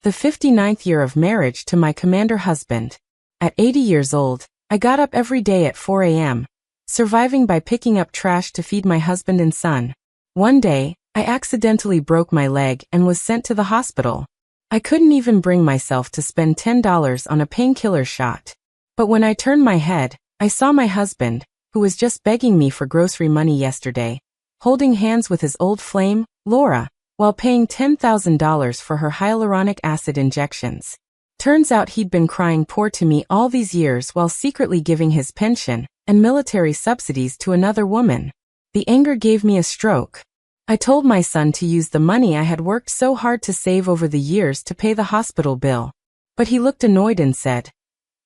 The 59th year of marriage to my commander husband. At 80 years old, I got up every day at 4 a.m., surviving by picking up trash to feed my husband and son. One day, I accidentally broke my leg and was sent to the hospital. I couldn't even bring myself to spend $10 on a painkiller shot. But when I turned my head, I saw my husband, who was just begging me for grocery money yesterday, holding hands with his old flame, Laura, while paying $10,000 for her hyaluronic acid injections. Turns out he'd been crying poor to me all these years while secretly giving his pension and military subsidies to another woman. The anger gave me a stroke. I told my son to use the money I had worked so hard to save over the years to pay the hospital bill. But he looked annoyed and said,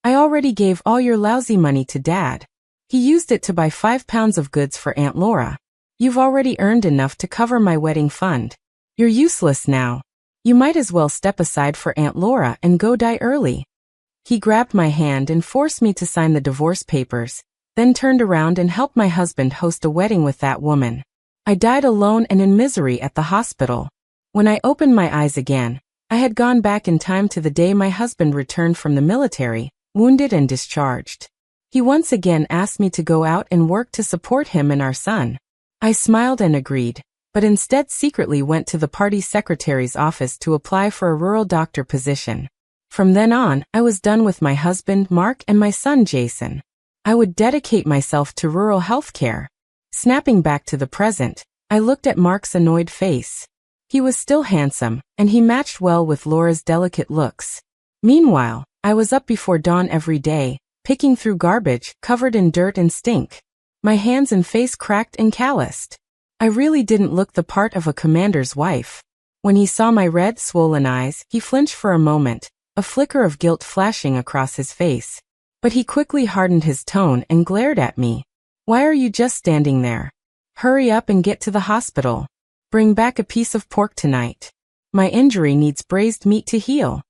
"I already gave all your lousy money to Dad. He used it to buy 5 pounds of goods for Aunt Laura. You've already earned enough to cover my wedding fund. You're useless now. You might as well step aside for Aunt Laura and go die early." He grabbed my hand and forced me to sign the divorce papers, then turned around and helped my husband host a wedding with that woman. I died alone and in misery at the hospital. When I opened my eyes again, I had gone back in time to the day my husband returned from the military, wounded and discharged. He once again asked me to go out and work to support him and our son. I smiled and agreed, but instead secretly went to the party secretary's office to apply for a rural doctor position. From then on, I was done with my husband, Mark, and my son, Jason. I would dedicate myself to rural healthcare. Snapping back to the present, I looked at Mark's annoyed face. He was still handsome, and he matched well with Laura's delicate looks. Meanwhile, I was up before dawn every day, picking through garbage, covered in dirt and stink. My hands and face cracked and calloused. I really didn't look the part of a commander's wife. When he saw my red, swollen eyes, he flinched for a moment, a flicker of guilt flashing across his face. But he quickly hardened his tone and glared at me. "Why are you just standing there? Hurry up and get to the hospital. Bring back a piece of pork tonight. My injury needs braised meat to heal."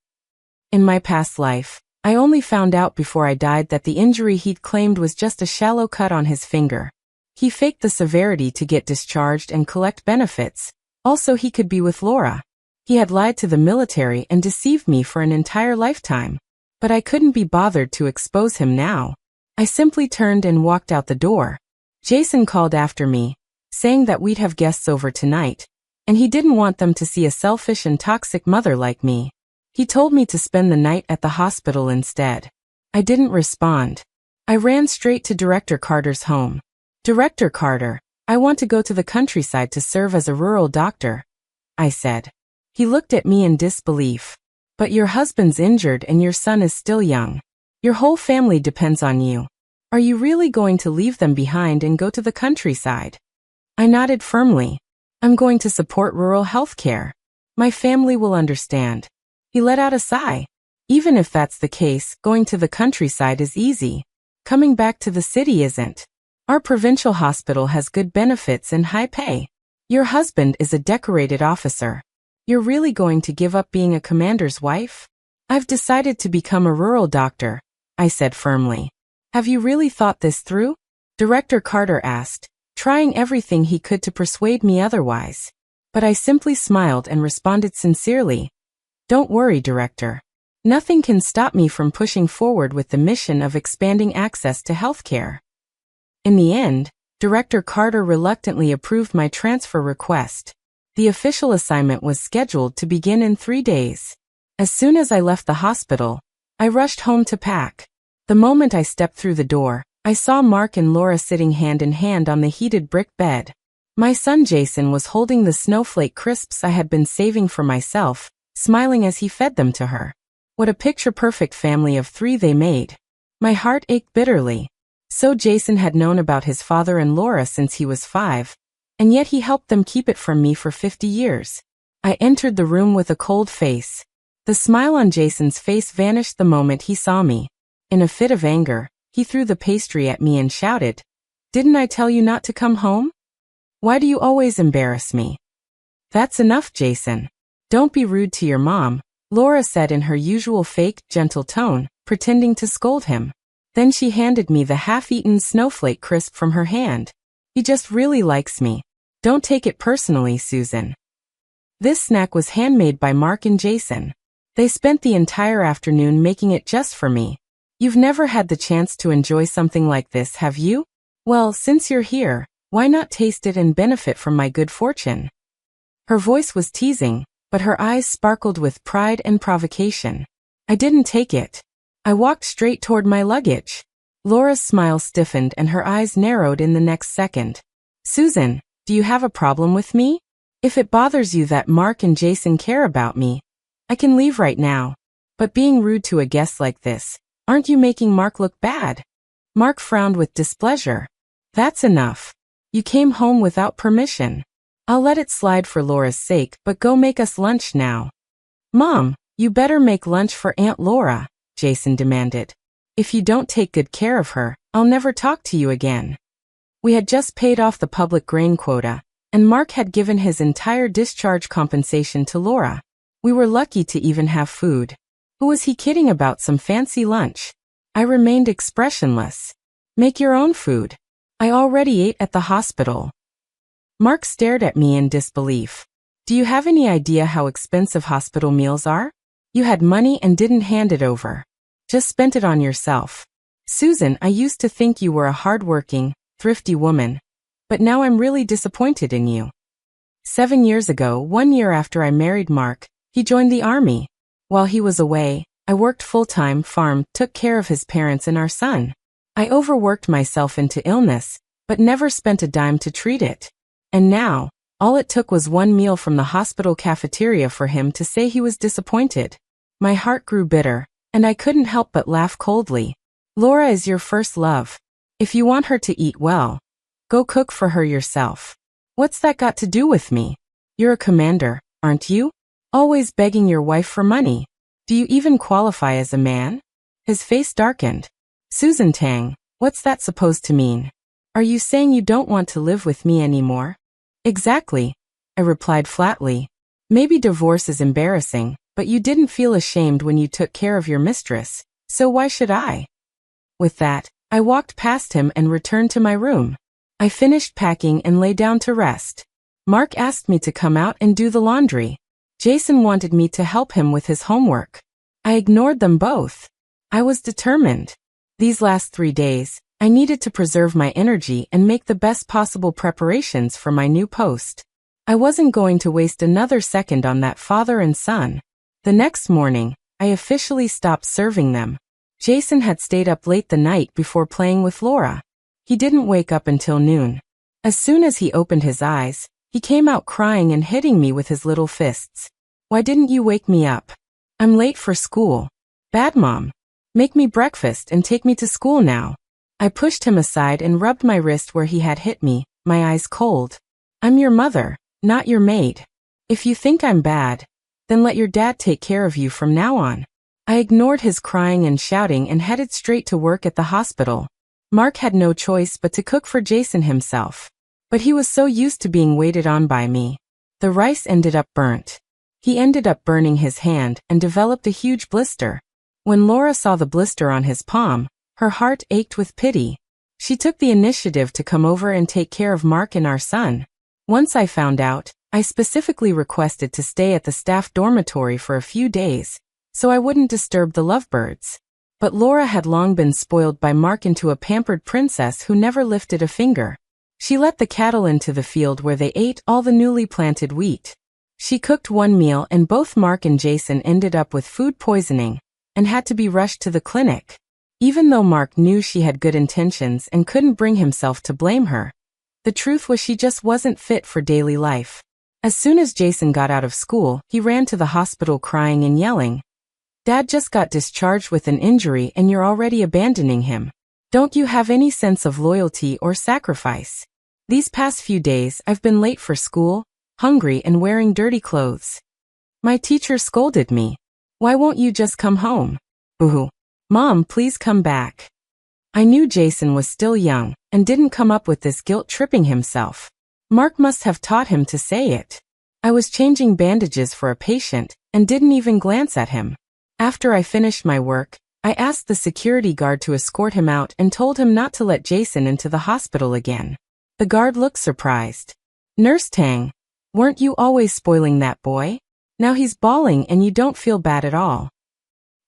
In my past life, I only found out before I died that the injury he'd claimed was just a shallow cut on his finger. He faked the severity to get discharged and collect benefits. Also, he could be with Laura. He had lied to the military and deceived me for an entire lifetime. But I couldn't be bothered to expose him now. I simply turned and walked out the door. Jason called after me, saying that we'd have guests over tonight, and he didn't want them to see a selfish and toxic mother like me. He told me to spend the night at the hospital instead. I didn't respond. I ran straight to Director Carter's home. "Director Carter, I want to go to the countryside to serve as a rural doctor," I said. He looked at me in disbelief. "But your husband's injured and your son is still young. Your whole family depends on you. Are you really going to leave them behind and go to the countryside?" I nodded firmly. "I'm going to support rural health care. My family will understand." He let out a sigh. "Even if that's the case, going to the countryside is easy. Coming back to the city isn't. Our provincial hospital has good benefits and high pay. Your husband is a decorated officer. You're really going to give up being a commander's wife?" "I've decided to become a rural doctor," I said firmly. "Have you really thought this through?" Director Carter asked, trying everything he could to persuade me otherwise. But I simply smiled and responded sincerely, "Don't worry, Director. Nothing can stop me from pushing forward with the mission of expanding access to healthcare." In the end, Director Carter reluctantly approved my transfer request. The official assignment was scheduled to begin in 3 days. As soon as I left the hospital, I rushed home to pack. The moment I stepped through the door, I saw Mark and Laura sitting hand in hand on the heated brick bed. My son Jason was holding the snowflake crisps I had been saving for myself, smiling as he fed them to her. What a picture-perfect family of 3 they made. My heart ached bitterly. So Jason had known about his father and Laura since he was 5, and yet he helped them keep it from me for 50 years. I entered the room with a cold face. The smile on Jason's face vanished the moment he saw me. In a fit of anger, he threw the pastry at me and shouted, "Didn't I tell you not to come home? Why do you always embarrass me?" "That's enough, Jason. Don't be rude to your mom," Laura said in her usual fake, gentle tone, pretending to scold him. Then she handed me the half-eaten snowflake crisp from her hand. "He just really likes me. Don't take it personally, Susan." This snack was handmade by Mark and Jason. They spent the entire afternoon making it just for me. You've never had the chance to enjoy something like this, have you? Well, since you're here, why not taste it and benefit from my good fortune? Her voice was teasing, but her eyes sparkled with pride and provocation. I didn't take it. I walked straight toward my luggage. Laura's smile stiffened and her eyes narrowed in the next second. Susan, do you have a problem with me? If it bothers you that Mark and Jason care about me, I can leave right now. But being rude to a guest like this, aren't you making Mark look bad? Mark frowned with displeasure. That's enough. You came home without permission. I'll let it slide for Laura's sake, but go make us lunch now. Mom, you better make lunch for Aunt Laura, Jason demanded. If you don't take good care of her, I'll never talk to you again. We had just paid off the public grain quota, and Mark had given his entire discharge compensation to Laura. We were lucky to even have food. Who was he kidding about some fancy lunch? I remained expressionless. Make your own food. I already ate at the hospital. Mark stared at me in disbelief. Do you have any idea how expensive hospital meals are? You had money and didn't hand it over. Just spent it on yourself. Susan, I used to think you were a hard-working, thrifty woman, but now I'm really disappointed in you. 7 years ago, 1 year after I married Mark, he joined the army. While he was away, I worked full-time, farmed, took care of his parents and our son. I overworked myself into illness, but never spent a dime to treat it. And now, all it took was one meal from the hospital cafeteria for him to say he was disappointed. My heart grew bitter, and I couldn't help but laugh coldly. Laura is your first love. If you want her to eat well, go cook for her yourself. What's that got to do with me? You're a commander, aren't you? Always begging your wife for money. Do you even qualify as a man? His face darkened. Susan Tang, what's that supposed to mean? Are you saying you don't want to live with me anymore? Exactly, I replied flatly. Maybe divorce is embarrassing, but you didn't feel ashamed when you took care of your mistress, so why should I? With that, I walked past him and returned to my room. I finished packing and lay down to rest. Mark asked me to come out and do the laundry. Jason wanted me to help him with his homework. I ignored them both. I was determined. These last 3 days, I needed to preserve my energy and make the best possible preparations for my new post. I wasn't going to waste another second on that father and son. The next morning, I officially stopped serving them. Jason had stayed up late the night before playing with Laura. He didn't wake up until noon. As soon as he opened his eyes, he came out crying and hitting me with his little fists. Why didn't you wake me up? I'm late for school. Bad mom. Make me breakfast and take me to school now. I pushed him aside and rubbed my wrist where he had hit me, my eyes cold. I'm your mother, not your maid. If you think I'm bad, then let your dad take care of you from now on. I ignored his crying and shouting and headed straight to work at the hospital. Mark had no choice but to cook for Jason himself. But he was so used to being waited on by me. The rice ended up burnt. He ended up burning his hand and developed a huge blister. When Laura saw the blister on his palm, her heart ached with pity. She took the initiative to come over and take care of Mark and our son. Once I found out, I specifically requested to stay at the staff dormitory for a few days, so I wouldn't disturb the lovebirds. But Laura had long been spoiled by Mark into a pampered princess who never lifted a finger. She let the cattle into the field where they ate all the newly planted wheat. She cooked one meal and both Mark and Jason ended up with food poisoning and had to be rushed to the clinic. Even though Mark knew she had good intentions and couldn't bring himself to blame her, the truth was she just wasn't fit for daily life. As soon as Jason got out of school, he ran to the hospital crying and yelling, "Dad just got discharged with an injury and you're already abandoning him. Don't you have any sense of loyalty or sacrifice? These past few days I've been late for school, hungry and wearing dirty clothes. My teacher scolded me. Why won't you just come home? Boo-hoo. Mom, please come back." I knew Jason was still young and didn't come up with this guilt-tripping himself. Mark must have taught him to say it. I was changing bandages for a patient and didn't even glance at him. After I finished my work, I asked the security guard to escort him out and told him not to let Jason into the hospital again. The guard looked surprised. "Nurse Tang, weren't you always spoiling that boy? Now he's bawling and you don't feel bad at all.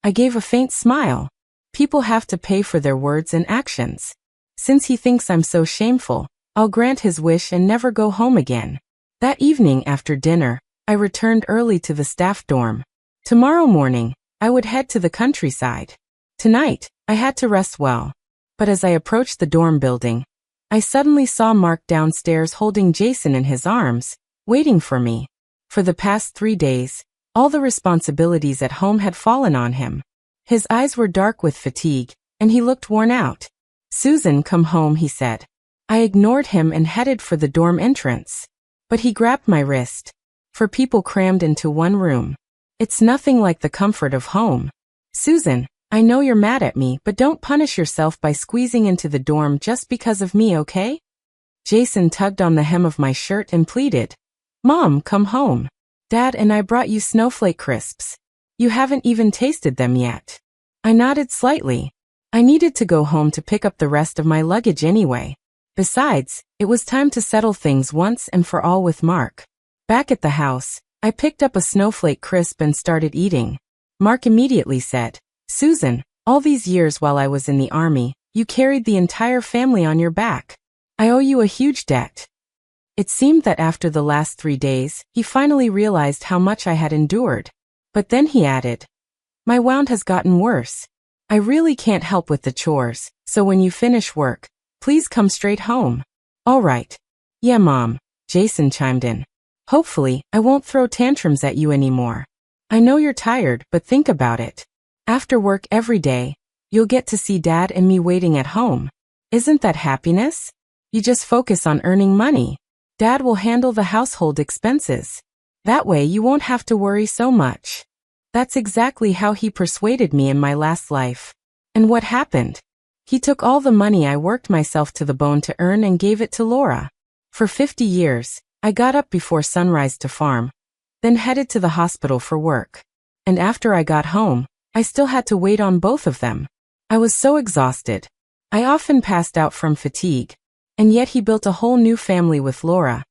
I gave a faint smile. People have to pay for their words and actions. Since he thinks I'm so shameful, I'll grant his wish and never go home again. That evening after dinner, I returned early to the staff dorm. Tomorrow morning, I would head to the countryside. Tonight, I had to rest well. But as I approached the dorm building, I suddenly saw Mark downstairs holding Jason in his arms, waiting for me. For the past 3 days, all the responsibilities at home had fallen on him. His eyes were dark with fatigue, and he looked worn out. "Susan, come home," he said. I ignored him and headed for the dorm entrance. But he grabbed my wrist. "For people crammed into one room, it's nothing like the comfort of home. Susan, I know you're mad at me, but don't punish yourself by squeezing into the dorm just because of me, okay?" Jason tugged on the hem of my shirt and pleaded, "Mom, come home. Dad and I brought you snowflake crisps. You haven't even tasted them yet." I nodded slightly. I needed to go home to pick up the rest of my luggage anyway. Besides, it was time to settle things once and for all with Mark. Back at the house, I picked up a snowflake crisp and started eating. Mark immediately said, "Susan, all these years while I was in the army, you carried the entire family on your back. I owe you a huge debt." It seemed that after the last 3 days, he finally realized how much I had endured. But then he added, "My wound has gotten worse. I really can't help with the chores, so when you finish work, please come straight home." "All right." "Yeah, Mom," Jason chimed in. "Hopefully, I won't throw tantrums at you anymore. I know you're tired, but think about it. After work every day, you'll get to see Dad and me waiting at home. Isn't that happiness? You just focus on earning money. Dad will handle the household expenses. That way you won't have to worry so much." That's exactly how he persuaded me in my last life. And what happened? He took all the money I worked myself to the bone to earn and gave it to Laura. For 50 years, I got up before sunrise to farm, then headed to the hospital for work. And after I got home, I still had to wait on both of them. I was so exhausted. I often passed out from fatigue. And yet he built a whole new family with Laura,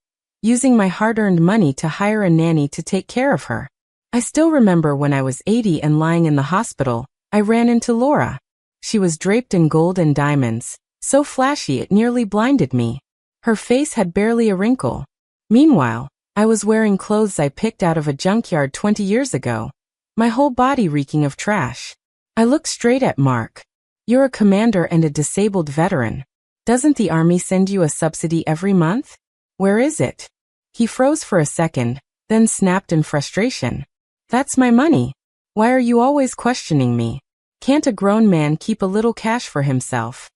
using my hard-earned money to hire a nanny to take care of her. I still remember when I was 80 and lying in the hospital, I ran into Laura. She was draped in gold and diamonds, so flashy it nearly blinded me. Her face had barely a wrinkle. Meanwhile, I was wearing clothes I picked out of a junkyard 20 years ago, my whole body reeking of trash. I looked straight at Mark. "You're a commander and a disabled veteran. Doesn't the army send you a subsidy every month? Where is it?" He froze for a second, then snapped in frustration. "That's my money. Why are you always questioning me? Can't a grown man keep a little cash for himself?"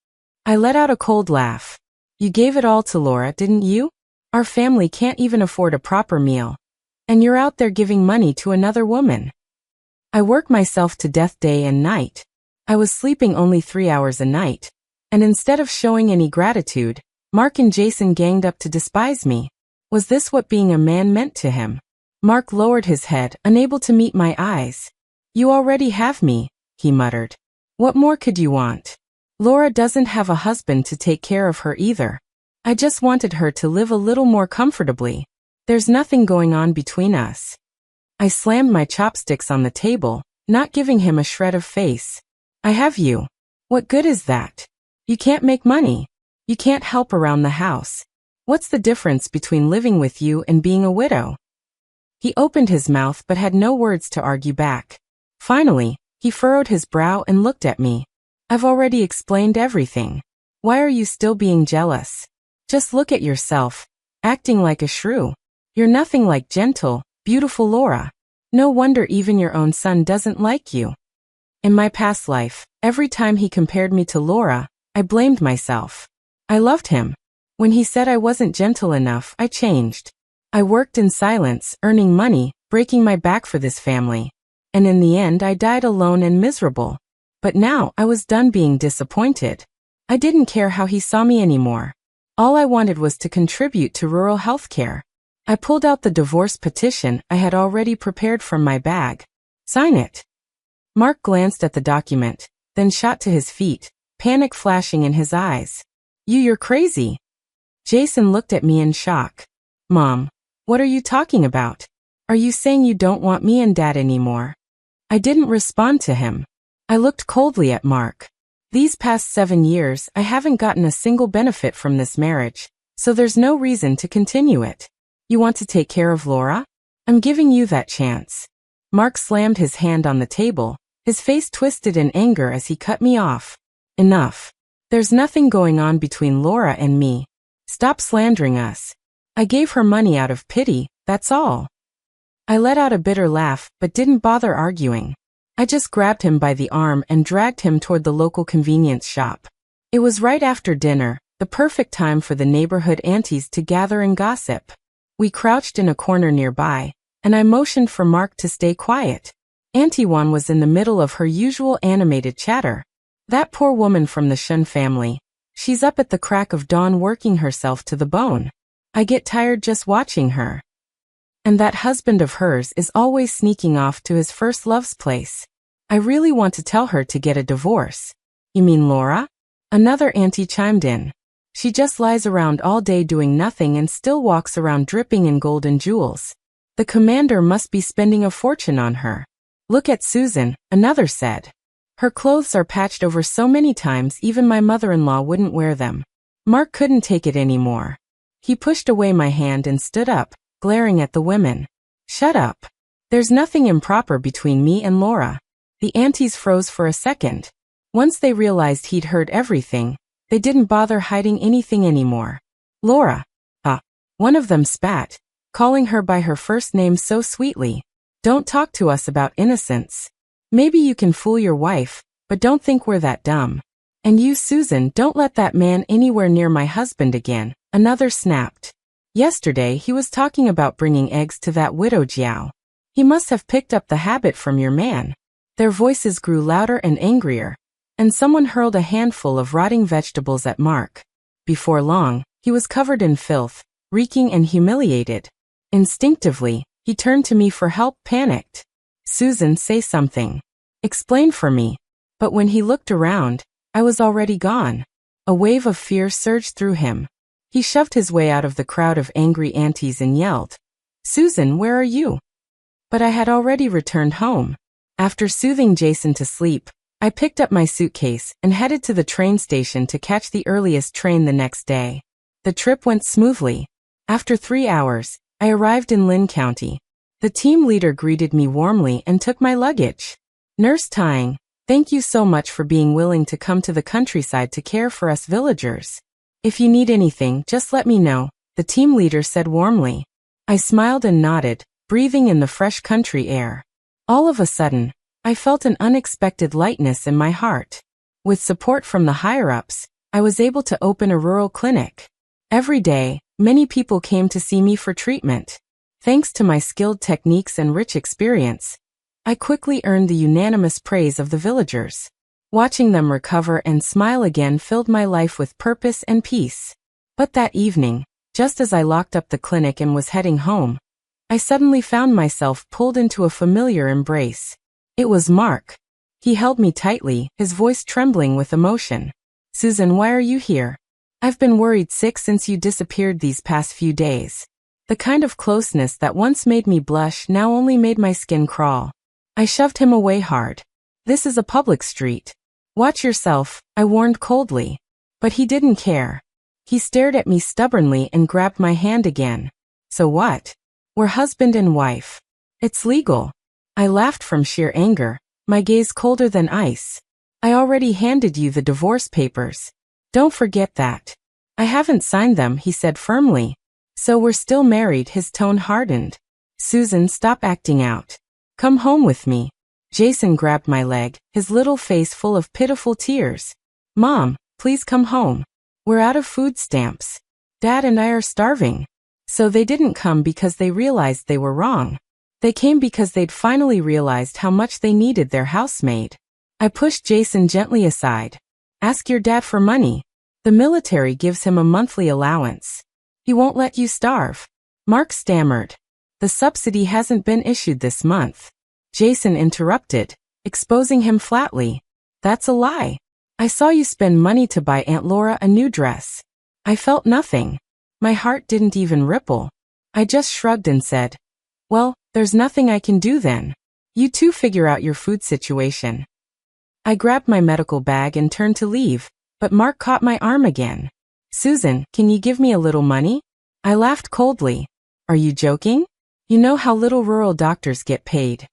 I let out a cold laugh. "You gave it all to Laura, didn't you? Our family can't even afford a proper meal. And you're out there giving money to another woman." I work myself to death day and night. I was sleeping only 3 hours a night. And instead of showing any gratitude, Mark and Jason ganged up to despise me. Was this what being a man meant to him? Mark lowered his head, unable to meet my eyes. "You already have me," he muttered. "What more could you want? Laura doesn't have a husband to take care of her either. I just wanted her to live a little more comfortably. There's nothing going on between us." I slammed my chopsticks on the table, not giving him a shred of face. "I have you. What good is that? You can't make money. You can't help around the house. What's the difference between living with you and being a widow?" He opened his mouth but had no words to argue back. Finally, he furrowed his brow and looked at me. "I've already explained everything. Why are you still being jealous? Just look at yourself, acting like a shrew. You're nothing like gentle, beautiful Laura. No wonder even your own son doesn't like you." In my past life, every time he compared me to Laura, I blamed myself. I loved him. When he said I wasn't gentle enough, I changed. I worked in silence, earning money, breaking my back for this family. And in the end I died alone and miserable. But now I was done being disappointed. I didn't care how he saw me anymore. All I wanted was to contribute to rural healthcare. I pulled out the divorce petition I had already prepared from my bag. "Sign it." Mark glanced at the document, then shot to his feet, panic flashing in his eyes. You're crazy." Jason looked at me in shock. "Mom, what are you talking about? Are you saying you don't want me and Dad anymore? I didn't respond to him. I looked coldly at Mark. These past 7 years, I haven't gotten a single benefit from this marriage, so there's no reason to continue it. You want to take care of Laura? I'm giving you that chance. Mark slammed his hand on the table, his face twisted in anger as he cut me off. Enough. There's nothing going on between Laura and me. Stop slandering us. I gave her money out of pity, that's all. I let out a bitter laugh, but didn't bother arguing. I just grabbed him by the arm and dragged him toward the local convenience shop. It was right after dinner, the perfect time for the neighborhood aunties to gather and gossip. We crouched in a corner nearby, and I motioned for Mark to stay quiet. Auntie Wan was in the middle of her usual animated chatter. That poor woman from the Shun family. She's up at the crack of dawn working herself to the bone. I get tired just watching her. And that husband of hers is always sneaking off to his first love's place. I really want to tell her to get a divorce. You mean Laura? Another auntie chimed in. She just lies around all day doing nothing and still walks around dripping in gold and jewels. The commander must be spending a fortune on her. Look at Susan, another said. Her clothes are patched over so many times even my mother-in-law wouldn't wear them. Mark couldn't take it anymore. He pushed away my hand and stood up, glaring at the women. Shut up. There's nothing improper between me and Laura. The aunties froze for a second. Once they realized he'd heard everything, they didn't bother hiding anything anymore. Laura. One of them spat, calling her by her first name so sweetly. Don't talk to us about innocence. Maybe you can fool your wife, but don't think we're that dumb. And you, Susan, don't let that man anywhere near my husband again, another snapped. Yesterday he was talking about bringing eggs to that widow Jiao. He must have picked up the habit from your man. Their voices grew louder and angrier, and someone hurled a handful of rotting vegetables at Mark. Before long, he was covered in filth, reeking and humiliated. Instinctively, he turned to me for help, panicked. Susan, say something. Explain for me. But when he looked around, I was already gone. A wave of fear surged through him. He shoved his way out of the crowd of angry aunties and yelled, Susan, where are you? But I had already returned home. After soothing Jason to sleep, I picked up my suitcase and headed to the train station to catch the earliest train the next day. The trip went smoothly. After 3 hours, I arrived in Lin County. The team leader greeted me warmly and took my luggage. Nurse Tying, thank you so much for being willing to come to the countryside to care for us villagers. If you need anything, just let me know, the team leader said warmly. I smiled and nodded, breathing in the fresh country air. All of a sudden, I felt an unexpected lightness in my heart. With support from the higher-ups, I was able to open a rural clinic. Every day, many people came to see me for treatment. Thanks to my skilled techniques and rich experience, I quickly earned the unanimous praise of the villagers. Watching them recover and smile again filled my life with purpose and peace. But that evening, just as I locked up the clinic and was heading home, I suddenly found myself pulled into a familiar embrace. It was Mark. He held me tightly, his voice trembling with emotion. Susan, why are you here? I've been worried sick since you disappeared these past few days. The kind of closeness that once made me blush now only made my skin crawl. I shoved him away hard. This is a public street. Watch yourself, I warned coldly. But he didn't care. He stared at me stubbornly and grabbed my hand again. So what? We're husband and wife. It's legal. I laughed from sheer anger, my gaze colder than ice. I already handed you the divorce papers. Don't forget that. I haven't signed them, he said firmly. So we're still married, his tone hardened. Susan, stop acting out. Come home with me. Jason grabbed my leg, his little face full of pitiful tears. Mom, please come home. We're out of food stamps. Dad and I are starving. So they didn't come because they realized they were wrong. They came because they'd finally realized how much they needed their housemaid. I pushed Jason gently aside. Ask your dad for money. The military gives him a monthly allowance. He won't let you starve. Mark stammered. The subsidy hasn't been issued this month. Jason interrupted, exposing him flatly. That's a lie. I saw you spend money to buy Aunt Laura a new dress. I felt nothing. My heart didn't even ripple. I just shrugged and said, Well, there's nothing I can do then. You two figure out your food situation. I grabbed my medical bag and turned to leave, but Mark caught my arm again. Susan, can you give me a little money? I laughed coldly. Are you joking? You know how little rural doctors get paid.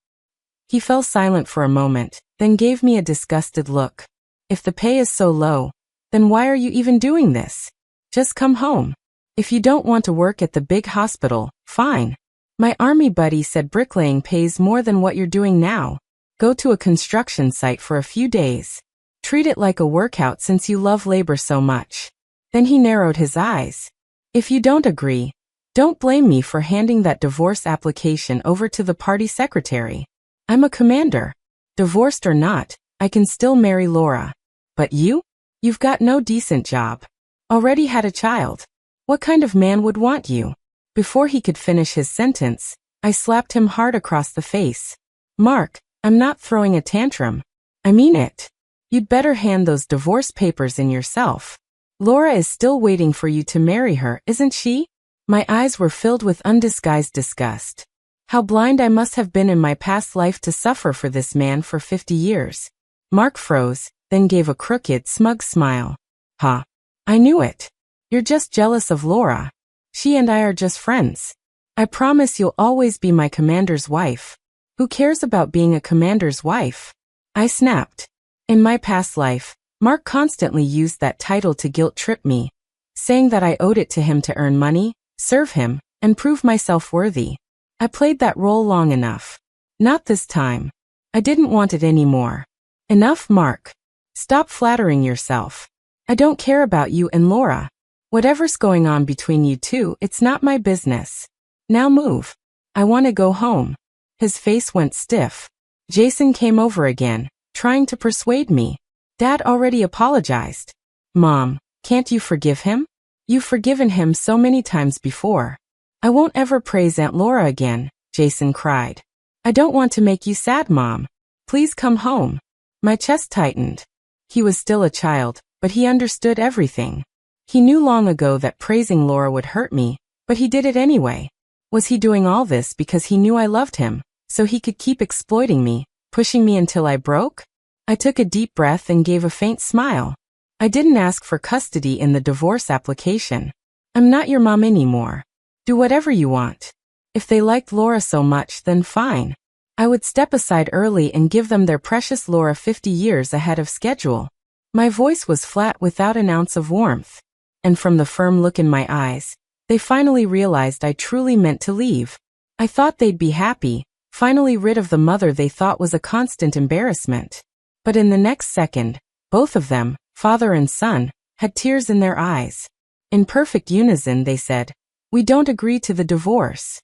He fell silent for a moment, then gave me a disgusted look. If the pay is so low, then why are you even doing this? Just come home. If you don't want to work at the big hospital, fine. My army buddy said bricklaying pays more than what you're doing now. Go to a construction site for a few days. Treat it like a workout since you love labor so much. Then he narrowed his eyes. If you don't agree, don't blame me for handing that divorce application over to the party secretary. I'm a commander. Divorced or not, I can still marry Laura. But you? You've got no decent job. Already had a child. What kind of man would want you? Before he could finish his sentence, I slapped him hard across the face. Mark, I'm not throwing a tantrum. I mean it. You'd better hand those divorce papers in yourself. Laura is still waiting for you to marry her, isn't she? My eyes were filled with undisguised disgust. How blind I must have been in my past life to suffer for this man for 50 years. Mark froze, then gave a crooked, smug smile. Huh. I knew it. You're just jealous of Laura. She and I are just friends. I promise you'll always be my commander's wife. Who cares about being a commander's wife? I snapped. In my past life, Mark constantly used that title to guilt-trip me, saying that I owed it to him to earn money, serve him, and prove myself worthy. I played that role long enough. Not this time. I didn't want it anymore. Enough, Mark. Stop flattering yourself. I don't care about you and Laura. Whatever's going on between you two, it's not my business. Now move. I want to go home. His face went stiff. Jason came over again, trying to persuade me. Dad already apologized. Mom, can't you forgive him? You've forgiven him so many times before. I won't ever praise Aunt Laura again, Jason cried. I don't want to make you sad, Mom. Please come home. My chest tightened. He was still a child, but he understood everything. He knew long ago that praising Laura would hurt me, but he did it anyway. Was he doing all this because he knew I loved him, so he could keep exploiting me, pushing me until I broke? I took a deep breath and gave a faint smile. I didn't ask for custody in the divorce application. I'm not your mom anymore. Do whatever you want. If they liked Laura so much, then fine. I would step aside early and give them their precious Laura 50 years ahead of schedule. My voice was flat without an ounce of warmth. And from the firm look in my eyes, they finally realized I truly meant to leave. I thought they'd be happy, finally rid of the mother they thought was a constant embarrassment. But in the next second, both of them, father and son, had tears in their eyes. In perfect unison they said, "We don't agree to the divorce."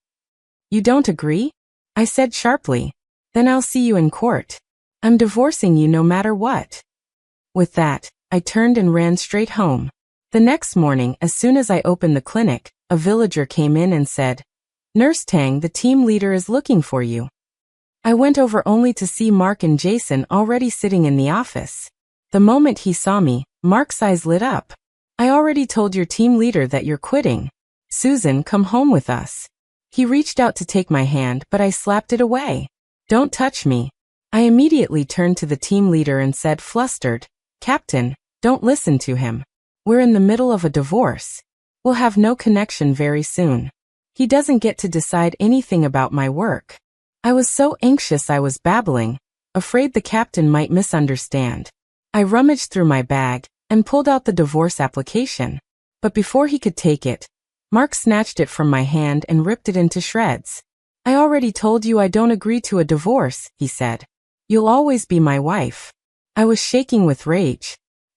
You don't agree? I said sharply. Then I'll see you in court. I'm divorcing you no matter what. With that, I turned and ran straight home. The next morning, as soon as I opened the clinic, a villager came in and said, "Nurse Tang, the team leader is looking for you." I went over only to see Mark and Jason already sitting in the office. The moment he saw me, Mark's eyes lit up. "I already told your team leader that you're quitting. Susan, come home with us." He reached out to take my hand, but I slapped it away. "Don't touch me." I immediately turned to the team leader and said, flustered, "Captain, don't listen to him. We're in the middle of a divorce. We'll have no connection very soon. He doesn't get to decide anything about my work." I was so anxious I was babbling, afraid the captain might misunderstand. I rummaged through my bag and pulled out the divorce application. But before he could take it, Mark snatched it from my hand and ripped it into shreds. "I already told you I don't agree to a divorce," he said. "You'll always be my wife." I was shaking with rage.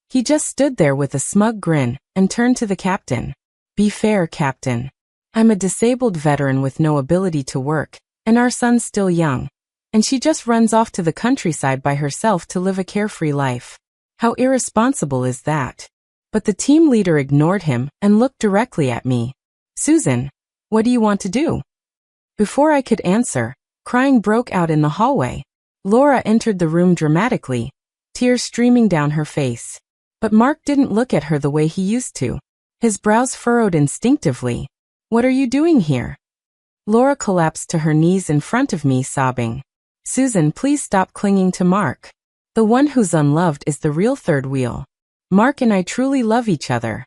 He just stood there with a smug grin and turned to the captain. "Be fair, Captain. I'm a disabled veteran with no ability to work, and our son's still young, and she just runs off to the countryside by herself to live a carefree life. How irresponsible is that?" But the team leader ignored him and looked directly at me. "Susan, what do you want to do?" Before I could answer, crying broke out in the hallway. Laura entered the room dramatically, tears streaming down her face. But Mark didn't look at her the way he used to. His brows furrowed instinctively. "What are you doing here?" Laura collapsed to her knees in front of me, sobbing. Susan, please stop clinging to Mark. The one who's unloved is the real third wheel. Mark and I truly love each other.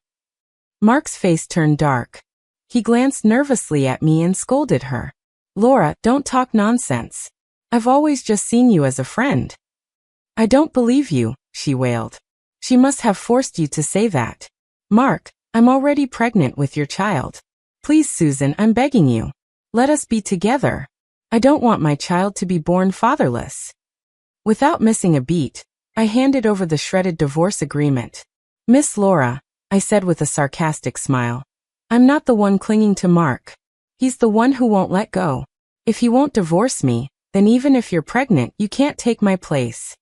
Mark's face turned dark. He glanced nervously at me and scolded her. Laura, don't talk nonsense. I've always just seen you as a friend. I don't believe you, she wailed. She must have forced you to say that. Mark, I'm already pregnant with your child. Please, Susan, I'm begging you. Let us be together. I don't want my child to be born fatherless. Without missing a beat, I handed over the shredded divorce agreement. Miss Laura, I said with a sarcastic smile. I'm not the one clinging to Mark. He's the one who won't let go. If he won't divorce me, then even if you're pregnant, you can't take my place.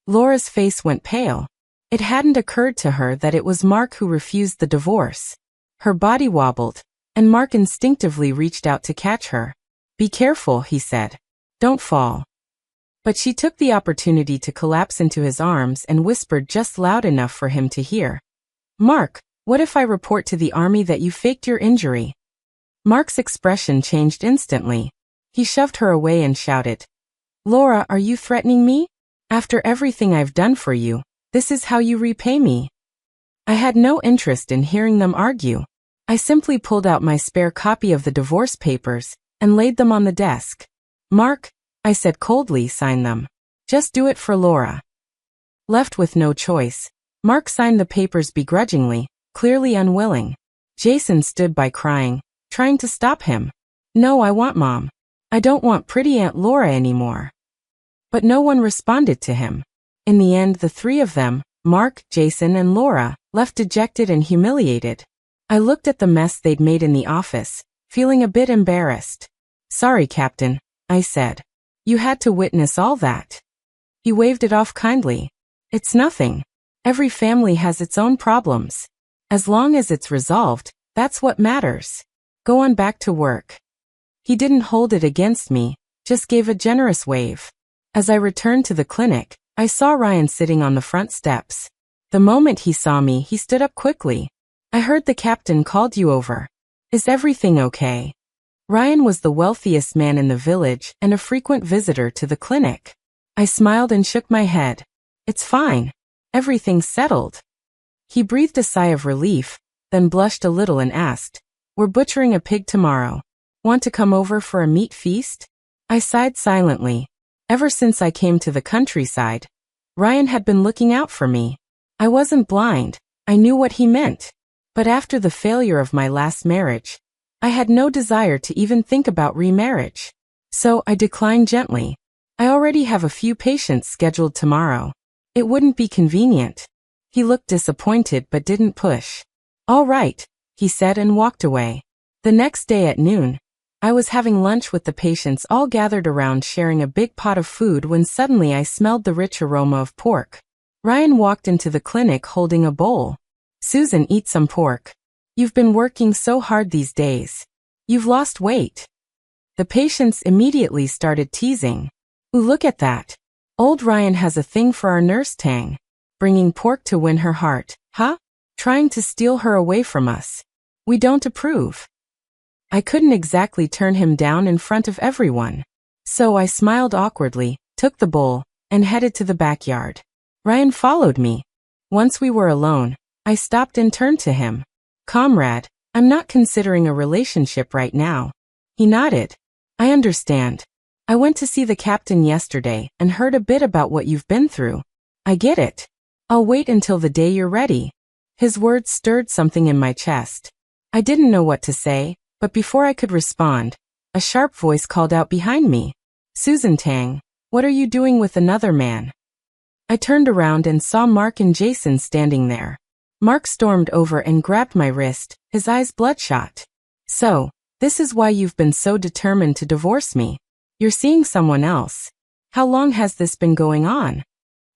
Laura's face went pale. It hadn't occurred to her that it was Mark who refused the divorce. Her body wobbled, and Mark instinctively reached out to catch her. Be careful, he said. Don't fall. But she took the opportunity to collapse into his arms and whispered just loud enough for him to hear. Mark, what if I report to the army that you faked your injury? Mark's expression changed instantly. He shoved her away and shouted, Laura, are you threatening me? After everything I've done for you, this is how you repay me. I had no interest in hearing them argue. I simply pulled out my spare copy of the divorce papers and laid them on the desk. Mark, I said coldly, sign them. Just do it for Laura. Left with no choice, Mark signed the papers begrudgingly, clearly unwilling. Jason stood by crying, trying to stop him. No, I want Mom. I don't want pretty Aunt Laura anymore. But no one responded to him. In the end, the three of them, Mark, Jason, and Laura, left dejected and humiliated. I looked at the mess they'd made in the office, feeling a bit embarrassed. Sorry, Captain, I said. You had to witness all that. He waved it off kindly. It's nothing. Every family has its own problems. As long as it's resolved, that's what matters. Go on back to work. He didn't hold it against me, just gave a generous wave. As I returned to the clinic, I saw Ryan sitting on the front steps. The moment he saw me, he stood up quickly. I heard the captain called you over. Is everything okay? Ryan was the wealthiest man in the village and a frequent visitor to the clinic. I smiled and shook my head. It's fine. Everything's settled. He breathed a sigh of relief, then blushed a little and asked, We're butchering a pig tomorrow. Want to come over for a meat feast? I sighed silently. Ever since I came to the countryside, Ryan had been looking out for me. I wasn't blind. I knew what he meant. But after the failure of my last marriage, I had no desire to even think about remarriage. So I declined gently. I already have a few patients scheduled tomorrow. It wouldn't be convenient. He looked disappointed but didn't push. All right, he said and walked away. The next day at noon, I was having lunch with the patients all gathered around sharing a big pot of food when suddenly I smelled the rich aroma of pork. Ryan walked into the clinic holding a bowl. Susan, eat some pork. You've been working so hard these days. You've lost weight. The patients immediately started teasing. Ooh, look at that. Old Ryan has a thing for our nurse Tang. Bringing pork to win her heart, huh? Trying to steal her away from us. We don't approve. I couldn't exactly turn him down in front of everyone. So I smiled awkwardly, took the bowl, and headed to the backyard. Ryan followed me. Once we were alone, I stopped and turned to him. Comrade, I'm not considering a relationship right now. He nodded. I understand. I went to see the captain yesterday and heard a bit about what you've been through. I get it. I'll wait until the day you're ready. His words stirred something in my chest. I didn't know what to say, but before I could respond, a sharp voice called out behind me. Susan Tang, what are you doing with another man? I turned around and saw Mark and Jason standing there. Mark stormed over and grabbed my wrist, his eyes bloodshot. So, this is why you've been so determined to divorce me. You're seeing someone else. How long has this been going on?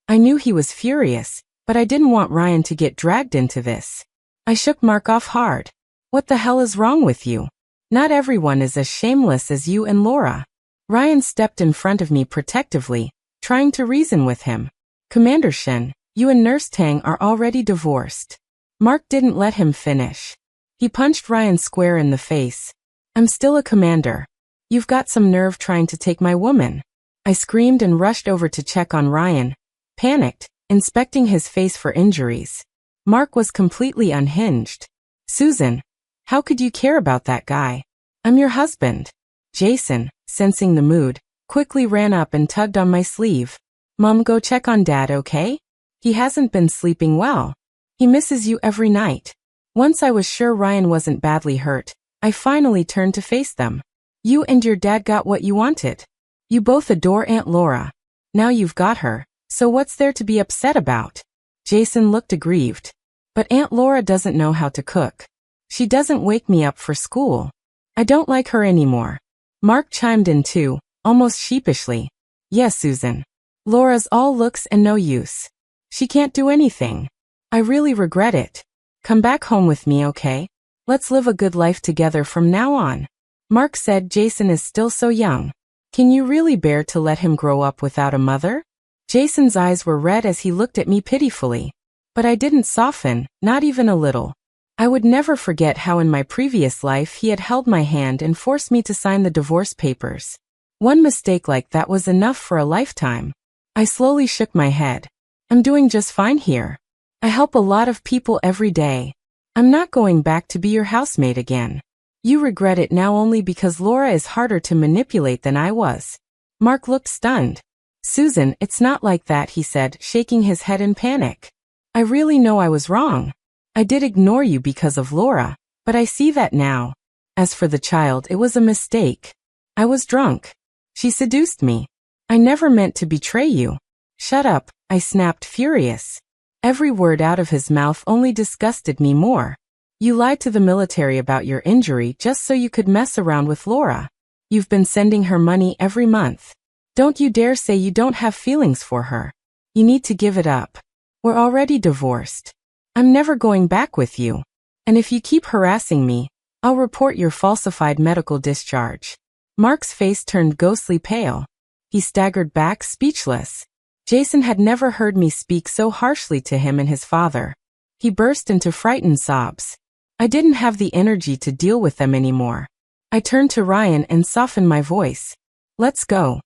I knew he was furious, but I didn't want Ryan to get dragged into this. I shook Mark off hard. What the hell is wrong with you? Not everyone is as shameless as you and Laura. Ryan stepped in front of me protectively, trying to reason with him. Commander Shen, you and Nurse Tang are already divorced. Mark didn't let him finish. He punched Ryan square in the face. I'm still a commander. You've got some nerve trying to take my woman. I screamed and rushed over to check on Ryan, panicked, inspecting his face for injuries. Mark was completely unhinged. Susan, how could you care about that guy? I'm your husband. Jason, sensing the mood, quickly ran up and tugged on my sleeve. Mom, go check on Dad, okay? He hasn't been sleeping well. He misses you every night. Once I was sure Ryan wasn't badly hurt, I finally turned to face them. You and your dad got what you wanted. You both adore Aunt Laura. Now you've got her, so what's there to be upset about? Jason looked aggrieved. But Aunt Laura doesn't know how to cook. She doesn't wake me up for school. I don't like her anymore. Mark chimed in too, almost sheepishly. Yes, Susan. Laura's all looks and no use. She can't do anything. I really regret it. Come back home with me, okay? Let's live a good life together from now on. Mark said Jason is still so young. Can you really bear to let him grow up without a mother? Jason's eyes were red as he looked at me pitifully. But I didn't soften, not even a little. I would never forget how in my previous life he had held my hand and forced me to sign the divorce papers. One mistake like that was enough for a lifetime. I slowly shook my head. I'm doing just fine here. I help a lot of people every day. I'm not going back to be your housemate again. You regret it now only because Laura is harder to manipulate than I was. Mark looked stunned. Susan, it's not like that, he said, shaking his head in panic. I really know I was wrong. I did ignore you because of Laura, but I see that now. As for the child, it was a mistake. I was drunk. She seduced me. I never meant to betray you. Shut up, I snapped, furious. Every word out of his mouth only disgusted me more. You lied to the military about your injury just so you could mess around with Laura. You've been sending her money every month. Don't you dare say you don't have feelings for her. You need to give it up. We're already divorced. I'm never going back with you. And if you keep harassing me, I'll report your falsified medical discharge. Mark's face turned ghostly pale. He staggered back, speechless. Jason had never heard me speak so harshly to him and his father. He burst into frightened sobs. I didn't have the energy to deal with them anymore. I turned to Ryan and softened my voice. Let's go.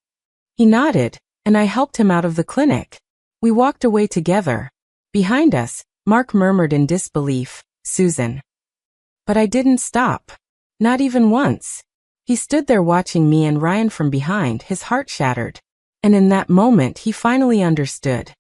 He nodded, and I helped him out of the clinic. We walked away together. Behind us, Mark murmured in disbelief, Susan. But I didn't stop. Not even once. He stood there watching me and Ryan from behind, his heart shattered. And in that moment he finally understood.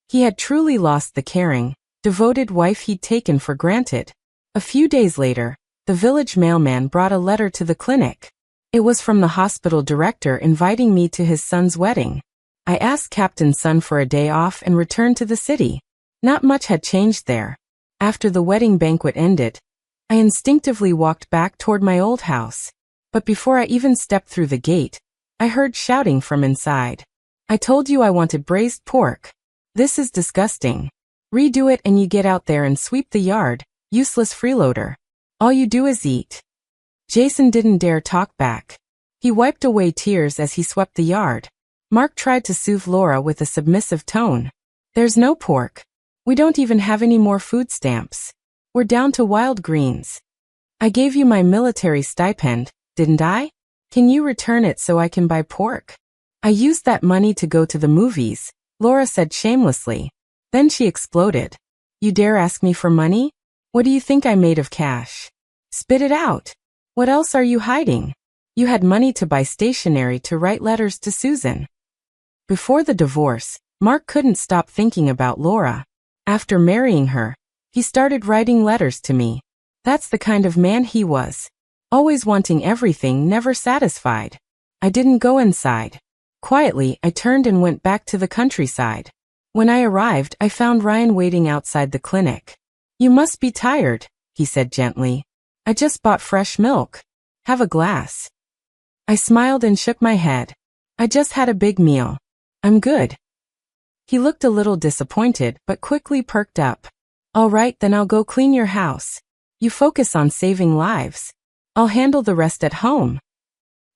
He had truly lost the caring, devoted wife he'd taken for granted. A few days later, the village mailman brought a letter to the clinic. It was from the hospital director inviting me to his son's wedding. I asked Captain's son for a day off and returned to the city. Not much had changed there. After the wedding banquet ended, I instinctively walked back toward my old house. But before I even stepped through the gate, I heard shouting from inside. I told you I wanted braised pork. This is disgusting. Redo it and you get out there and sweep the yard, useless freeloader. All you do is eat. Jason didn't dare talk back. He wiped away tears as he swept the yard. Mark tried to soothe Laura with a submissive tone. There's no pork. We don't even have any more food stamps. We're down to wild greens. I gave you my military stipend, didn't I? Can you return it so I can buy pork? I used that money to go to the movies, Laura said shamelessly. Then she exploded. You dare ask me for money? What do you think I made of cash? Spit it out. What else are you hiding? You had money to buy stationery to write letters to Susan. Before the divorce, Mark couldn't stop thinking about Laura. After marrying her, he started writing letters to me. That's the kind of man he was. Always wanting everything, never satisfied. I didn't go inside. Quietly, I turned and went back to the countryside. When I arrived, I found Ryan waiting outside the clinic. You must be tired, he said gently. I just bought fresh milk. Have a glass. I smiled and shook my head. I just had a big meal. I'm good. He looked a little disappointed, but quickly perked up. All right, then I'll go clean your house. You focus on saving lives. I'll handle the rest at home.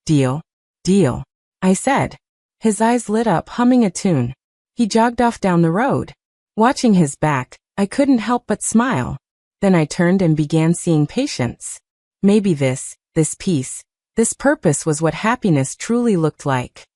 Deal. Deal. I said. His eyes lit up, humming a tune. He jogged off down the road. Watching his back, I couldn't help but smile. Then I turned and began seeing patients. Maybe this piece This purpose was what happiness truly looked like.